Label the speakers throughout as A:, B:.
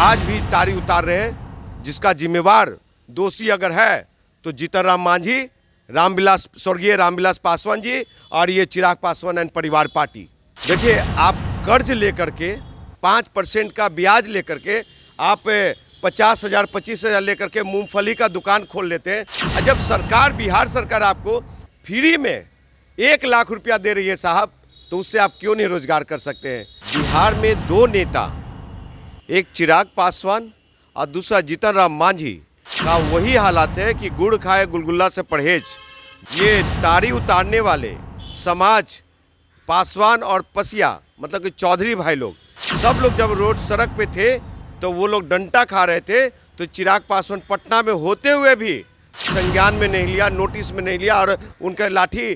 A: आज भी तारी उतार रहे हैं, जिसका जिम्मेवार दोषी अगर है तो जीतन राम मांझी, रामविलास स्वर्गीय रामविलास पासवान जी और ये चिराग पासवान एंड परिवार पार्टी। देखिए, आप कर्ज लेकर के 5% का ब्याज लेकर के आप 50,000 25,000 लेकर के मूंगफली का दुकान खोल लेते हैं। और जब सरकार, बिहार सरकार आपको फ्री में 1 लाख रुपया दे रही है साहब, तो उससे आप क्यों नहीं रोजगार कर सकते हैं। बिहार में 2 नेता, एक चिराग पासवान और दूसरा जीतन राम मांझी का वही हालात है कि गुड़ खाए गुलगुल्ला से परहेज। ये तारी उतारने वाले समाज, पासवान और पसिया, मतलब कि चौधरी भाई लोग, सब लोग जब रोड सड़क पे थे तो वो लोग डंडा खा रहे थे, तो चिराग पासवान पटना में होते हुए भी संज्ञान में नहीं लिया, नोटिस में नहीं लिया और उनका लाठी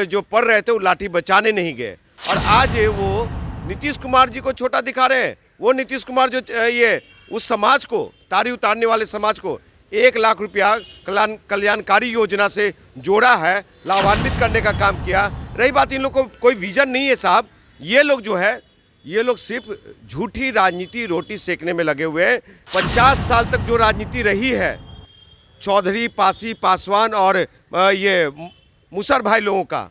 A: जो पड़ रहे थे वो लाठी बचाने नहीं गए। और आज वो नीतीश कुमार जी को छोटा दिखा रहे हैं। वो नीतीश कुमार जो ये उस समाज को, तारी उतारने वाले समाज को 1 लाख रुपया कल्याणकारी योजना से जोड़ा है, लाभान्वित करने का काम किया। रही बात, इन लोग को कोई विजन नहीं है साहब। ये लोग जो है, ये लोग सिर्फ झूठी राजनीति, रोटी सेकने में लगे हुए हैं। 50 साल तक जो राजनीति रही है चौधरी, पासी, पासवान और ये मुसर भाई लोगों का,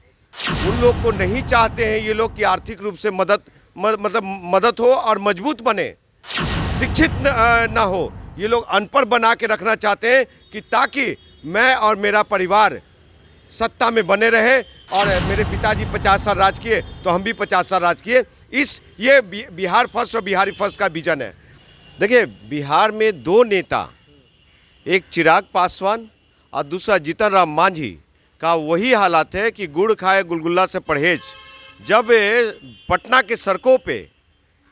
A: उन लोग को नहीं चाहते हैं ये लोग कि आर्थिक रूप से मदद हो और मजबूत बने, शिक्षित ना हो। ये लोग अनपढ़ बना के रखना चाहते हैं कि ताकि मैं और मेरा परिवार सत्ता में बने रहे। और मेरे पिताजी 50 साल राज किए तो हम भी 50 साल राज किए। ये बिहार फर्स्ट और बिहारी फर्स्ट का विजन है। देखिए, बिहार में 2 नेता, एक चिराग पासवान और दूसरा जीतन राम मांझी का वही हालात है कि गुड़ खाए गुलगुल्ला से परहेज। जब पटना के सड़कों पे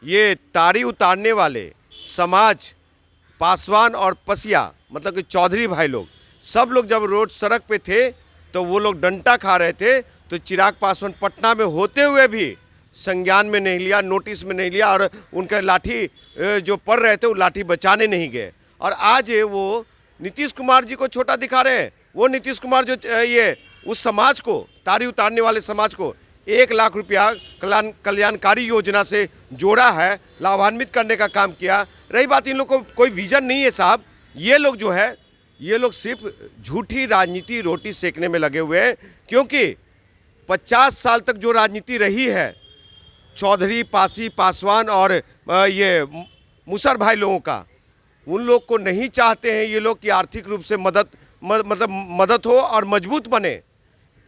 A: ये तारी उतारने वाले समाज, पासवान और पसिया, मतलब कि चौधरी भाई लोग, सब लोग जब रोड सड़क पे थे तो वो लोग डंडा खा रहे थे, तो चिराग पासवान पटना में होते हुए भी संज्ञान में नहीं लिया, नोटिस में नहीं लिया और उनका लाठी जो पड़ रहे थे वो लाठी बचाने नहीं गए। और आज वो नीतीश कुमार जी को छोटा दिखा रहे हैं। वो नीतीश कुमार जो ये उस समाज को, तारी उतारने वाले समाज को 1 लाख रुपया कल्याणकारी योजना से जोड़ा है, लाभान्वित करने का काम किया। रही बात, इन लोग को कोई विजन नहीं है साहब। ये लोग जो है, ये लोग सिर्फ झूठी राजनीति, रोटी सेकने में लगे हुए हैं। क्योंकि 50 साल तक जो राजनीति रही है चौधरी, पासी, पासवान और ये मुसर भाई लोगों का, उन लोग को नहीं चाहते हैं ये लोग कि आर्थिक रूप से मदद हो और मजबूत बने,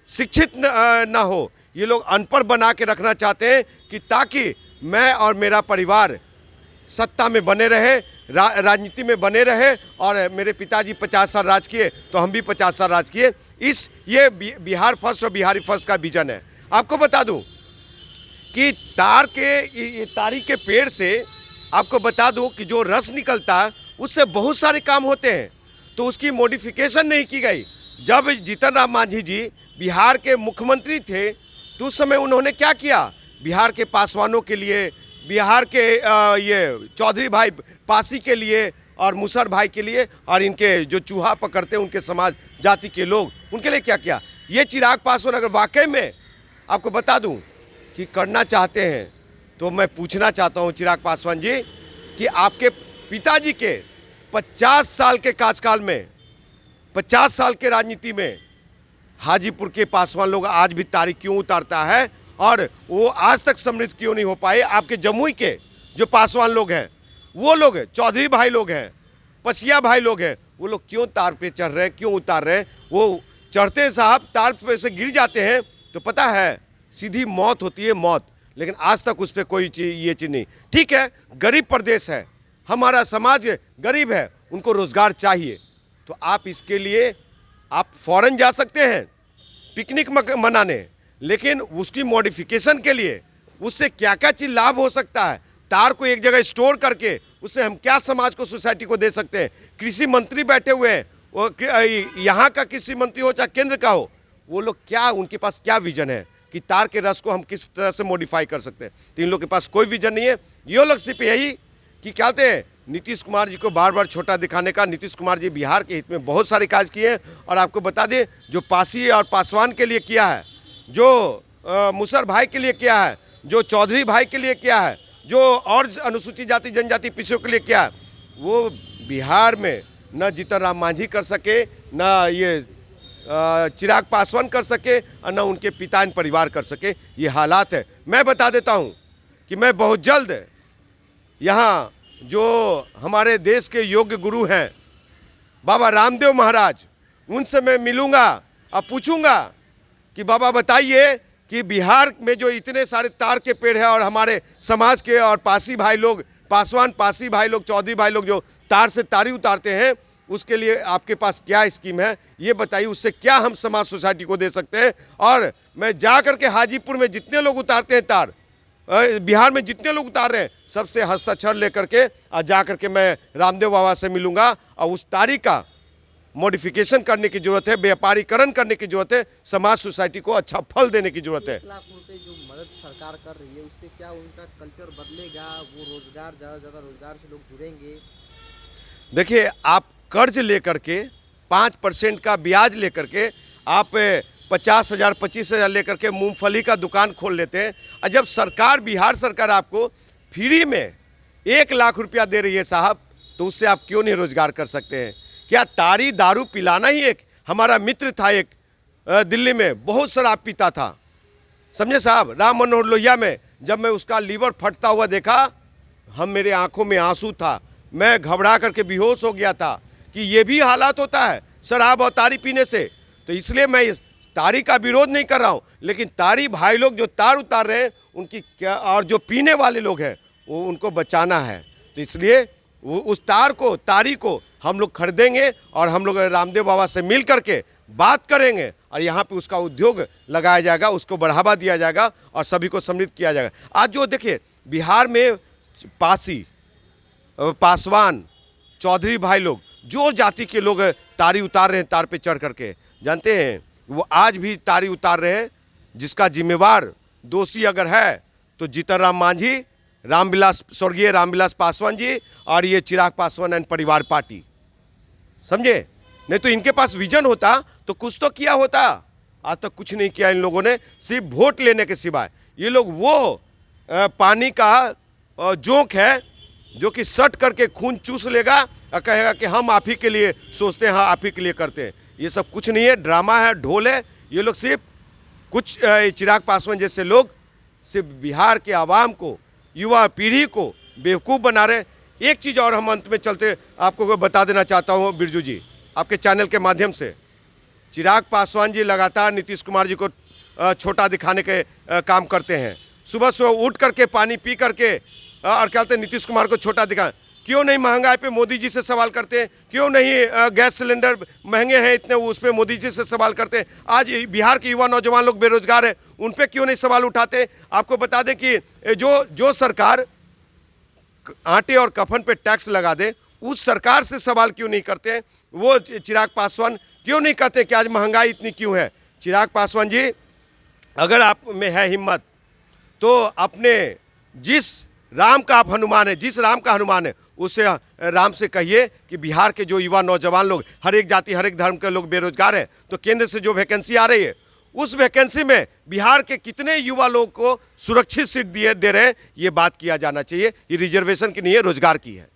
A: शिक्षित ना हो। ये लोग अनपढ़ बना के रखना चाहते हैं कि ताकि मैं और मेरा परिवार सत्ता में बने रहे, राजनीति में बने रहे। और मेरे पिताजी 50 साल राज किए तो हम भी 50 साल राज किए। ये बिहार फर्स्ट और बिहारी फर्स्ट का विजन है। आपको बता दूं कि तारी के पेड़ से आपको बता दूं कि जो रस निकलता है उससे बहुत सारे काम होते हैं, तो उसकी मॉडिफिकेशन नहीं की गई। जब जीतन राम मांझी जी बिहार के मुख्यमंत्री थे तो उस समय उन्होंने क्या किया, बिहार के पासवानों के लिए, बिहार के ये चौधरी भाई पासी के लिए और मुसर भाई के लिए और इनके जो चूहा पकड़ते हैं उनके समाज जाति के लोग, उनके लिए क्या किया। ये चिराग पासवान अगर वाकई में आपको बता दूं कि करना चाहते हैं, तो मैं पूछना चाहता हूं चिराग पासवान जी कि आपके पिताजी के 50 साल के कार्यकाल में, 50 साल के राजनीति में हाजीपुर के पासवान लोग आज भी तारी क्यों उतारता है और वो आज तक समृद्ध क्यों नहीं हो पाए। आपके जमुई के जो पासवान लोग हैं, वो लोग हैं, चौधरी भाई लोग हैं, पसिया भाई लोग हैं, वो लोग क्यों तार पे चढ़ रहे हैं, क्यों उतार रहे हैं। वो चढ़ते हैं साहब, तार पे से गिर जाते हैं तो पता है सीधी मौत होती है, मौत। लेकिन आज तक उस पर कोई ये चीज़ नहीं। ठीक है, गरीब प्रदेश है, हमारा समाज गरीब है, उनको रोज़गार चाहिए, तो आप इसके लिए आप फॉरेन जा सकते हैं पिकनिक मनाने, लेकिन उसकी मॉडिफिकेशन के लिए उससे क्या क्या चीज़ लाभ हो सकता है। तार को एक जगह स्टोर करके उससे हम क्या समाज को, सोसाइटी को दे सकते हैं। कृषि मंत्री बैठे हुए हैं, वो यहाँ का कृषि मंत्री हो चाहे केंद्र का हो, वो लोग क्या, उनके पास क्या विजन है कि तार के रस को हम किस तरह से मॉडिफाई कर सकते हैं। तो इन लोग के पास कोई विजन नहीं है। ये लोग सिर्फ यही कि क्या कहते हैं, नीतीश कुमार जी को बार बार छोटा दिखाने का। नीतीश कुमार जी बिहार के हित में बहुत सारे काज किए हैं। और आपको बता दें, जो पासी और पासवान के लिए किया है, जो मुसर भाई के लिए किया है, जो चौधरी भाई के लिए किया है, जो और अनुसूचित जाति जनजाति पिछड़ों के लिए किया है, वो बिहार में न जीतन राम मांझी कर सके, न ये चिराग पासवान कर सके और न उनके पिता इन परिवार कर सके। ये हालात है। मैं बता देता हूँ कि मैं बहुत जल्द यहाँ जो हमारे देश के योग्य गुरु हैं बाबा रामदेव महाराज, उनसे मैं मिलूँगा और पूछूँगा कि बाबा बताइए कि बिहार में जो इतने सारे तार के पेड़ हैं और हमारे समाज के और पासी भाई लोग, पासवान पासी भाई लोग, चौधरी भाई लोग जो तार से तारी उतारते हैं, उसके लिए आपके पास क्या स्कीम है ये बताइए। उससे क्या हम समाज सोसाइटी को दे सकते हैं। और मैं जा कर के हाजीपुर में जितने लोग उतारते हैं तार, बिहार में जितने लोग उतार रहे हैं, सबसे हस्ताक्षर लेकर के और जा कर के मैं रामदेव बाबा से मिलूंगा और उस तारीख का मॉडिफिकेशन करने की जरूरत है, व्यापारीकरण करने की जरूरत है, समाज सोसाइटी को अच्छा फल देने की जरूरत है।
B: 1 लाख रुपए जो मदद सरकार कर रही है उससे क्या उनका कल्चर बदलेगा, वो रोजगार ज़्यादा रोजगार से लोग जुड़ेंगे?
A: देखिए, आप कर्ज लेकर के 5% का ब्याज लेकर के आप 50,000 25,000 लेकर के मूंगफली का दुकान खोल लेते हैं। और जब सरकार, बिहार सरकार आपको फ्री में 1 लाख रुपया दे रही है साहब, तो उससे आप क्यों नहीं रोजगार कर सकते हैं? क्या तारी दारू पिलाना ही एक? हमारा मित्र था एक दिल्ली में, बहुत शराब पीता था, समझे साहब, राम मनोहर लोहिया में। जब मैं उसका लीवर फटता हुआ देखा, मेरे आंखों में आंसू था, मैं घबरा करके बेहोश हो गया था कि ये भी हालात होता है शराब और तारी पीने से। तो इसलिए मैं इस तारी का विरोध नहीं कर रहा हूँ, लेकिन तारी भाई लोग जो तार उतार रहे हैं उनकी क्या, और जो पीने वाले लोग हैं वो उनको बचाना है। तो इसलिए वो उस तारी को हम लोग खरीदेंगे और हम लोग रामदेव बाबा से मिल करके बात करेंगे और यहाँ पे उसका उद्योग लगाया जाएगा, उसको बढ़ावा दिया जाएगा और सभी को समृद्ध किया जाएगा। आज जो देखिए बिहार में पासी, पासवान, चौधरी भाई लोग, जो जाति के लोग तारी उतार रहे हैं, तार पे चढ़ करके, जानते हैं वो आज भी तारी उतार रहे हैं। जिसका जिम्मेवार दोषी अगर है तो जीतन राम मांझी, स्वर्गीय रामविलास पासवान जी और ये चिराग पासवान एंड परिवार पार्टी, समझे। नहीं तो इनके पास विजन होता तो कुछ तो किया होता। आज तक कुछ नहीं किया इन लोगों ने, सिर्फ वोट लेने के सिवाय। ये लोग वो पानी का जोंक है जो कि सट करके खून चूस लेगा और कहेगा कि हम आप ही के लिए सोचते हैं, हाँ आप ही के लिए करते हैं। ये सब कुछ नहीं है, ड्रामा है, ढोल है। ये लोग सिर्फ कुछ चिराग पासवान जैसे लोग सिर्फ बिहार के आवाम को, युवा पीढ़ी को बेवकूफ़ बना रहे। एक चीज़ और हम अंत में चलते आपको बता देना चाहता हूँ बिरजू जी, आपके चैनल के माध्यम से। चिराग पासवान जी लगातार नीतीश कुमार जी को छोटा दिखाने के काम करते हैं। सुबह सुबह उठ करके पानी पी करके और क्या कहते हैं, नीतीश कुमार को छोटा दिखा। क्यों नहीं महंगाई पे मोदी जी से सवाल करते हैं? क्यों नहीं गैस सिलेंडर महंगे हैं इतने, उस पर मोदी जी से सवाल करते हैं? आज बिहार के युवा नौजवान लोग बेरोजगार हैं, उन पे क्यों नहीं सवाल उठाते? आपको बता दें कि जो सरकार आटे और कफन पे टैक्स लगा दे, उस सरकार से सवाल क्यों नहीं करते हैं? वो चिराग पासवान क्यों नहीं कहते कि आज महंगाई इतनी क्यों है? चिराग पासवान जी, अगर आप में है हिम्मत तो अपने जिस राम का आप हनुमान है, जिस राम का हनुमान है, उससे राम से कहिए कि बिहार के जो युवा नौजवान लोग, हर एक जाति हर एक धर्म के लोग बेरोजगार हैं, तो केंद्र से जो वैकेंसी आ रही है उस वैकेंसी में बिहार के कितने युवा लोग को सुरक्षित सीट दे रहे हैं, ये बात किया जाना चाहिए। ये रिजर्वेशन की नहीं है, रोजगार की है।